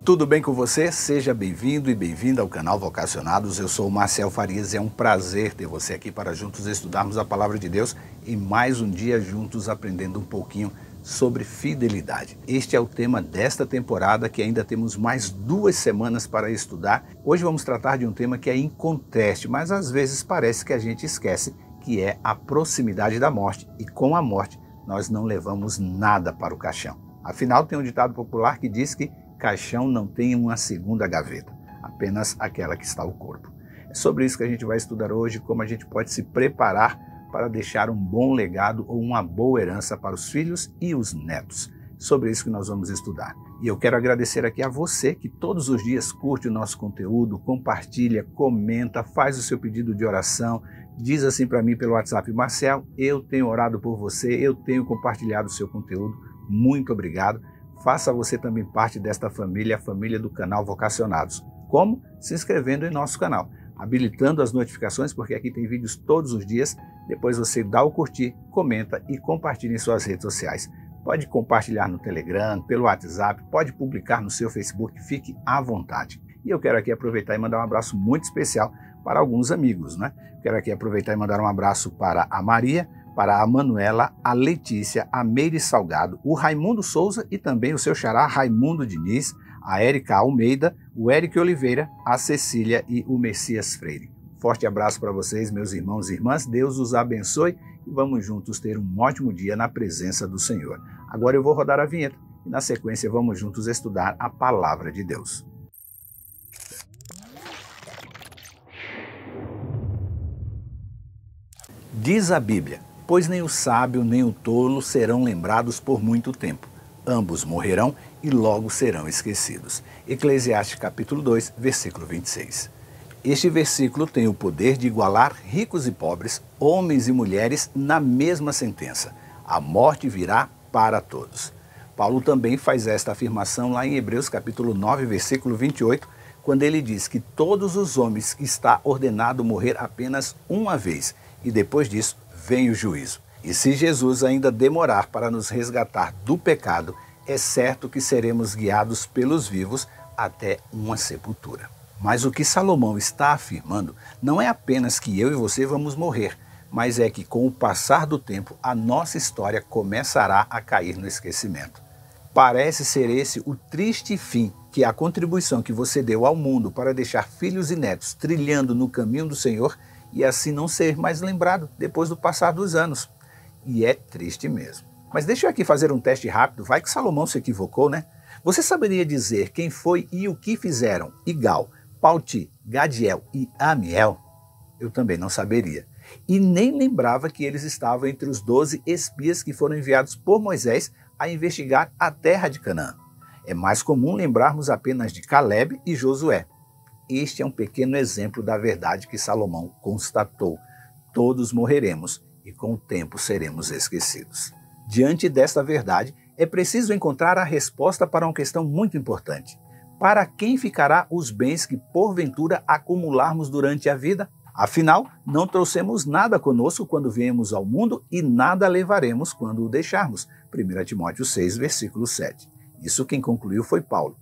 Tudo bem com você? Seja bem-vindo e bem-vinda ao canal Vocacionados. Eu sou o Marcel Farias e é um prazer ter você aqui para juntos estudarmos a Palavra de Deus e mais um dia juntos aprendendo um pouquinho sobre fidelidade. Este é o tema desta temporada, que ainda temos mais 2 semanas para estudar. Hoje vamos tratar de um tema que é inconteste, mas às vezes parece que a gente esquece, que é a proximidade da morte, e com a morte nós não levamos nada para o caixão. Afinal, tem um ditado popular que diz que caixão não tem uma segunda gaveta, apenas aquela que está o corpo. É sobre isso que a gente vai estudar hoje, como a gente pode se preparar para deixar um bom legado ou uma boa herança para os filhos e os netos. Sobre isso que nós vamos estudar. E eu quero agradecer aqui a você que todos os dias curte o nosso conteúdo, compartilha, comenta, faz o seu pedido de oração, diz assim para mim pelo WhatsApp: Marcel, eu tenho orado por você, eu tenho compartilhado o seu conteúdo, muito obrigado. Faça você também parte desta família, a família do canal Vocacionados. Como? Se inscrevendo em nosso canal, habilitando as notificações, porque aqui tem vídeos todos os dias. Depois você dá o curtir, comenta e compartilha em suas redes sociais. Pode compartilhar no Telegram, pelo WhatsApp, pode publicar no seu Facebook, fique à vontade. E eu quero aqui aproveitar e mandar um abraço muito especial para alguns amigos, né? Quero aqui aproveitar e mandar um abraço para a Maria, para a Manuela, a Letícia, a Meire Salgado, o Raimundo Souza e também o seu xará Raimundo Diniz, a Érica Almeida, o Eric Oliveira, a Cecília e o Messias Freire. Forte abraço para vocês, meus irmãos e irmãs. Deus os abençoe e vamos juntos ter um ótimo dia na presença do Senhor. Agora eu vou rodar a vinheta e na sequência vamos juntos estudar a Palavra de Deus. Diz a Bíblia: pois nem o sábio nem o tolo serão lembrados por muito tempo. Ambos morrerão e logo serão esquecidos. Eclesiastes capítulo 2, versículo 26. Este versículo tem o poder de igualar ricos e pobres, homens e mulheres na mesma sentença. A morte virá para todos. Paulo também faz esta afirmação lá em Hebreus capítulo 9, versículo 28, quando ele diz que todos os homens está ordenado morrer apenas uma vez e depois disso vem o juízo. E se Jesus ainda demorar para nos resgatar do pecado, é certo que seremos guiados pelos vivos até uma sepultura. Mas o que Salomão está afirmando não é apenas que eu e você vamos morrer, mas é que com o passar do tempo a nossa história começará a cair no esquecimento. Parece ser esse o triste fim, que a contribuição que você deu ao mundo para deixar filhos e netos trilhando no caminho do Senhor e assim não ser mais lembrado depois do passar dos anos. E é triste mesmo. Mas deixa eu aqui fazer um teste rápido, vai que Salomão se equivocou, né? Você saberia dizer quem foi e o que fizeram Igal, Palti, Gadiel e Amiel? Eu também não saberia. E nem lembrava que eles estavam entre os 12 espias que foram enviados por Moisés a investigar a terra de Canaã. É mais comum lembrarmos apenas de Caleb e Josué. Este é um pequeno exemplo da verdade que Salomão constatou. Todos morreremos e com o tempo seremos esquecidos. Diante desta verdade, é preciso encontrar a resposta para uma questão muito importante. Para quem ficará os bens que porventura acumularmos durante a vida? Afinal, não trouxemos nada conosco quando viemos ao mundo e nada levaremos quando o deixarmos. 1 Timóteo 6, versículo 7. Isso quem concluiu foi Paulo.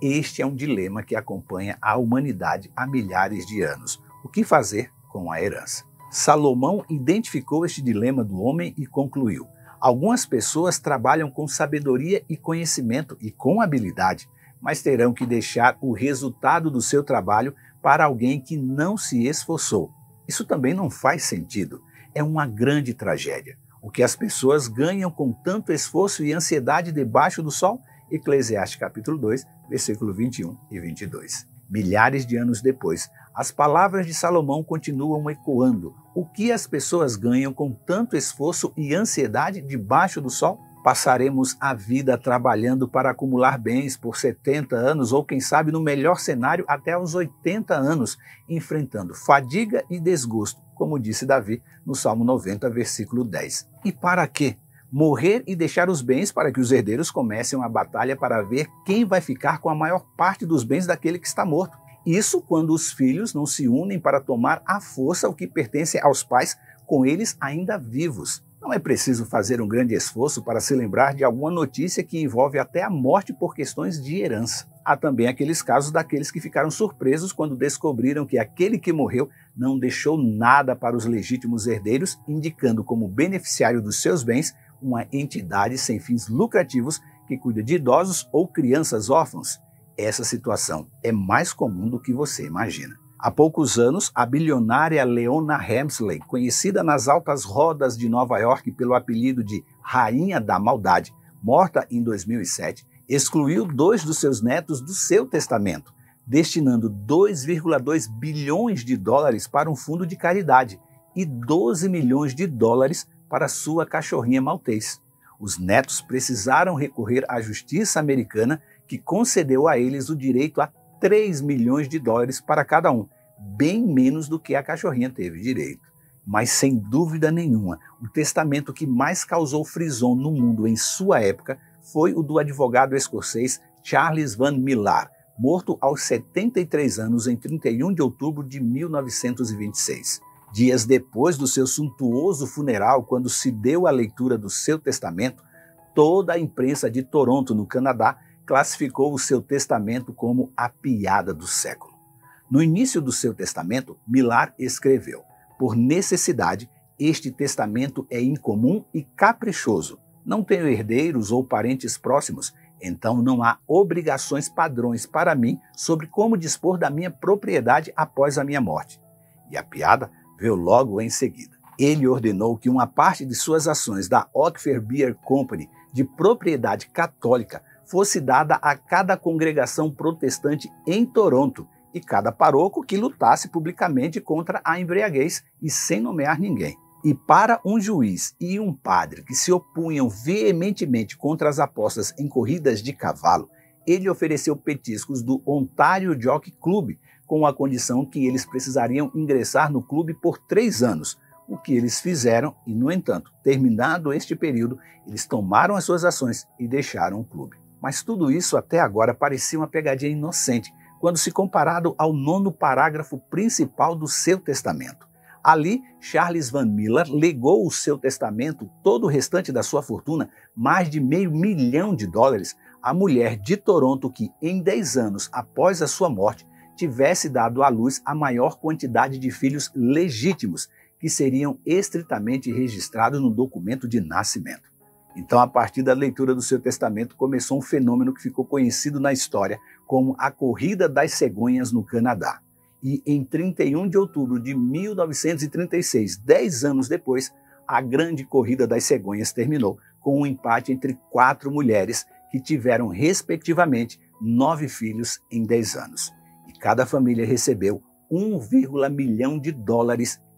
Este é um dilema que acompanha a humanidade há milhares de anos. O que fazer com a herança? Salomão identificou este dilema do homem e concluiu: algumas pessoas trabalham com sabedoria e conhecimento e com habilidade, mas terão que deixar o resultado do seu trabalho para alguém que não se esforçou. Isso também não faz sentido. É uma grande tragédia. O que as pessoas ganham com tanto esforço e ansiedade debaixo do sol? Eclesiastes capítulo 2, versículo 21 e 22. Milhares de anos depois, as palavras de Salomão continuam ecoando. O que as pessoas ganham com tanto esforço e ansiedade debaixo do sol? Passaremos a vida trabalhando para acumular bens por 70 anos ou, quem sabe, no melhor cenário, até aos 80 anos, enfrentando fadiga e desgosto, como disse Davi no Salmo 90, versículo 10. E para quê? Morrer e deixar os bens para que os herdeiros comecem uma batalha para ver quem vai ficar com a maior parte dos bens daquele que está morto. Isso quando os filhos não se unem para tomar à força o que pertence aos pais com eles ainda vivos. Não é preciso fazer um grande esforço para se lembrar de alguma notícia que envolve até a morte por questões de herança. Há também aqueles casos daqueles que ficaram surpresos quando descobriram que aquele que morreu não deixou nada para os legítimos herdeiros, indicando como beneficiário dos seus bens uma entidade sem fins lucrativos que cuida de idosos ou crianças órfãos. Essa situação é mais comum do que você imagina. Há poucos anos, a bilionária Leona Helmsley, conhecida nas altas rodas de Nova York pelo apelido de Rainha da Maldade, morta em 2007, excluiu 2 dos seus netos do seu testamento, destinando 2,2 bilhões de dólares para um fundo de caridade e 12 milhões de dólares para sua cachorrinha maltês. Os netos precisaram recorrer à justiça americana, que concedeu a eles o direito a 3 milhões de dólares para cada um, bem menos do que a cachorrinha teve direito. Mas, sem dúvida nenhuma, o testamento que mais causou frisson no mundo em sua época foi o do advogado escocês Charles Van Millar, morto aos 73 anos em 31 de outubro de 1926. Dias depois do seu suntuoso funeral, quando se deu a leitura do seu testamento, toda a imprensa de Toronto, no Canadá, classificou o seu testamento como a piada do século. No início do seu testamento, Millar escreveu: "Por necessidade, este testamento é incomum e caprichoso. Não tenho herdeiros ou parentes próximos, então não há obrigações padrões para mim sobre como dispor da minha propriedade após a minha morte." E a piada veio logo em seguida. Ele ordenou que uma parte de suas ações da Oakford Beer Company, de propriedade católica, fosse dada a cada congregação protestante em Toronto e cada paróquio que lutasse publicamente contra a embriaguez e sem nomear ninguém. E para um juiz e um padre que se opunham veementemente contra as apostas em corridas de cavalo, ele ofereceu petiscos do Ontario Jockey Club, com a condição que eles precisariam ingressar no clube por 3 anos, o que eles fizeram e, no entanto, terminado este período, eles tomaram as suas ações e deixaram o clube. Mas tudo isso até agora parecia uma pegadinha inocente, quando se comparado ao 9º parágrafo principal do seu testamento. Ali, Charles Van Millar legou o seu testamento, todo o restante da sua fortuna, mais de $500 mil, à mulher de Toronto que, em 10 anos após a sua morte, tivesse dado à luz a maior quantidade de filhos legítimos, que seriam estritamente registrados no documento de nascimento. Então, a partir da leitura do seu testamento, começou um fenômeno que ficou conhecido na história como a Corrida das Cegonhas no Canadá. E em 31 de outubro de 1936, 10 anos depois, a Grande Corrida das Cegonhas terminou com um empate entre 4 mulheres que tiveram, respectivamente, 9 filhos em 10 anos. E cada família recebeu $1,1 milhão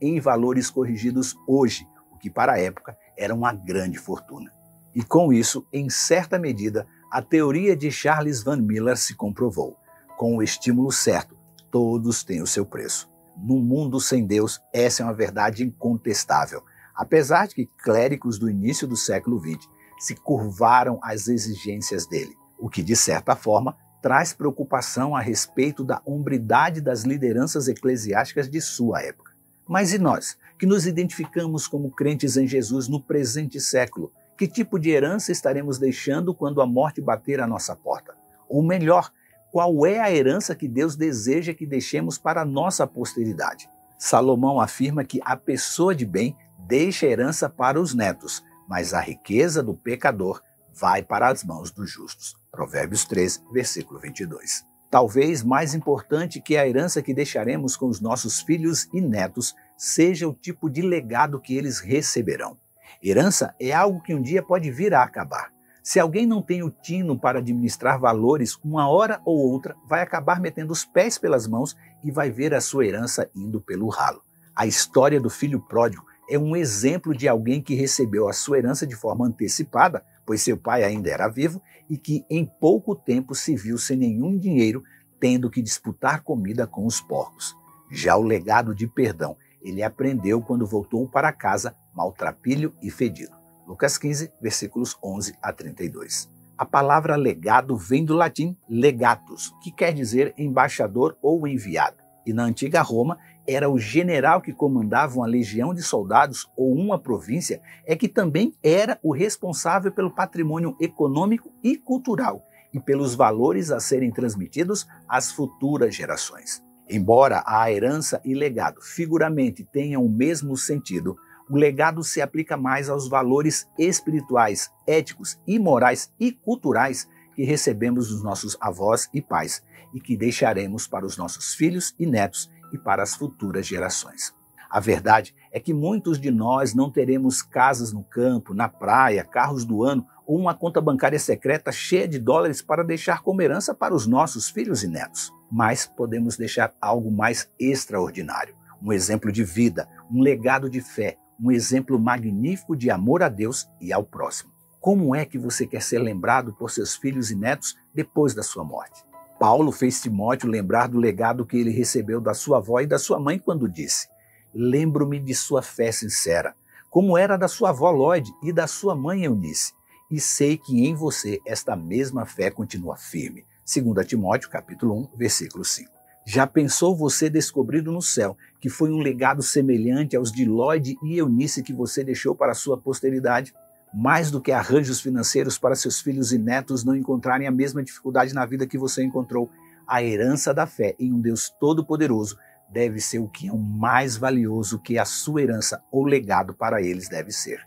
em valores corrigidos hoje, o que para a época era uma grande fortuna. E com isso, em certa medida, a teoria de Charles Van Millar se comprovou. Com o estímulo certo, todos têm o seu preço. No mundo sem Deus, essa é uma verdade incontestável. Apesar de que clérigos do início do século XX se curvaram às exigências dele, o que, de certa forma, traz preocupação a respeito da hombridade das lideranças eclesiásticas de sua época. Mas e nós, que nos identificamos como crentes em Jesus no presente século, que tipo de herança estaremos deixando quando a morte bater à nossa porta? Ou melhor, qual é a herança que Deus deseja que deixemos para a nossa posteridade? Salomão afirma que a pessoa de bem deixa a herança para os netos, mas a riqueza do pecador vai para as mãos dos justos. Provérbios 13, versículo 22. Talvez mais importante que a herança que deixaremos com os nossos filhos e netos seja o tipo de legado que eles receberão. Herança é algo que um dia pode vir a acabar. Se alguém não tem o tino para administrar valores, uma hora ou outra vai acabar metendo os pés pelas mãos e vai ver a sua herança indo pelo ralo. A história do filho pródigo é um exemplo de alguém que recebeu a sua herança de forma antecipada, pois seu pai ainda era vivo e que em pouco tempo se viu sem nenhum dinheiro, tendo que disputar comida com os porcos. Já o legado de perdão, ele aprendeu quando voltou para casa maltrapilho e fedido. Lucas 15, versículos 11 a 32. A palavra legado vem do latim legatus, que quer dizer embaixador ou enviado. E na antiga Roma, era o general que comandava uma legião de soldados ou uma província, é que também era o responsável pelo patrimônio econômico e cultural e pelos valores a serem transmitidos às futuras gerações. Embora a herança e legado figuramente tenham o mesmo sentido, o legado se aplica mais aos valores espirituais, éticos e morais e culturais que recebemos dos nossos avós e pais e que deixaremos para os nossos filhos e netos e para as futuras gerações. A verdade é que muitos de nós não teremos casas no campo, na praia, carros do ano ou uma conta bancária secreta cheia de dólares para deixar como herança para os nossos filhos e netos. Mas podemos deixar algo mais extraordinário, um exemplo de vida, um legado de fé, um exemplo magnífico de amor a Deus e ao próximo. Como é que você quer ser lembrado por seus filhos e netos depois da sua morte? Paulo fez Timóteo lembrar do legado que ele recebeu da sua avó e da sua mãe quando disse: "Lembro-me de sua fé sincera, como era da sua avó Lóide e da sua mãe Eunice, e sei que em você esta mesma fé continua firme." 2 Timóteo capítulo 1, versículo 5. Já pensou você descobrindo no céu que foi um legado semelhante aos de Lóide e Eunice que você deixou para a sua posteridade? Mais do que arranjos financeiros para seus filhos e netos não encontrarem a mesma dificuldade na vida que você encontrou, a herança da fé em um Deus Todo-Poderoso deve ser o que é o mais valioso que a sua herança ou legado para eles deve ser.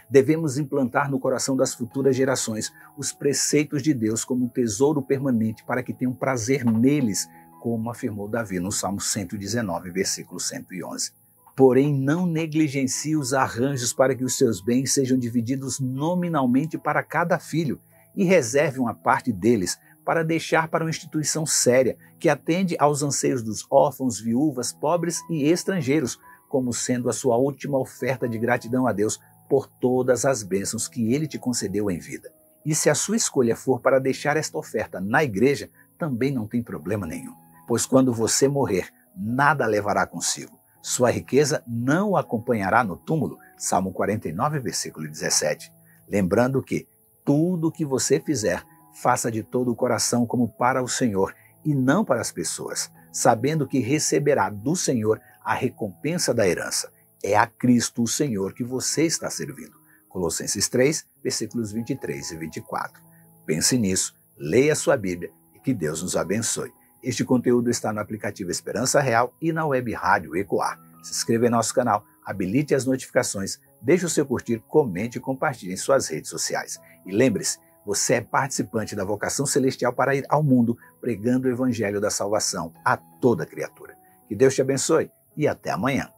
Devemos implantar no coração das futuras gerações os preceitos de Deus como um tesouro permanente para que tenham prazer neles, como afirmou Davi no Salmo 119, versículo 111. Porém, não negligencie os arranjos para que os seus bens sejam divididos nominalmente para cada filho e reserve uma parte deles para deixar para uma instituição séria que atende aos anseios dos órfãos, viúvas, pobres e estrangeiros, como sendo a sua última oferta de gratidão a Deus por todas as bênçãos que Ele te concedeu em vida. E se a sua escolha for para deixar esta oferta na igreja, também não tem problema nenhum, pois quando você morrer, nada levará consigo. Sua riqueza não o acompanhará no túmulo, Salmo 49, versículo 17. Lembrando que tudo o que você fizer, faça de todo o coração como para o Senhor e não para as pessoas, sabendo que receberá do Senhor a recompensa da herança. É a Cristo o Senhor que você está servindo. Colossenses 3, versículos 23 e 24. Pense nisso, leia sua Bíblia e que Deus nos abençoe. Este conteúdo está no aplicativo Esperança Real e na web rádio Ecoar. Se inscreva em nosso canal, habilite as notificações, deixe o seu curtir, comente e compartilhe em suas redes sociais. E lembre-se, você é participante da vocação celestial para ir ao mundo pregando o evangelho da salvação a toda criatura. Que Deus te abençoe e até amanhã.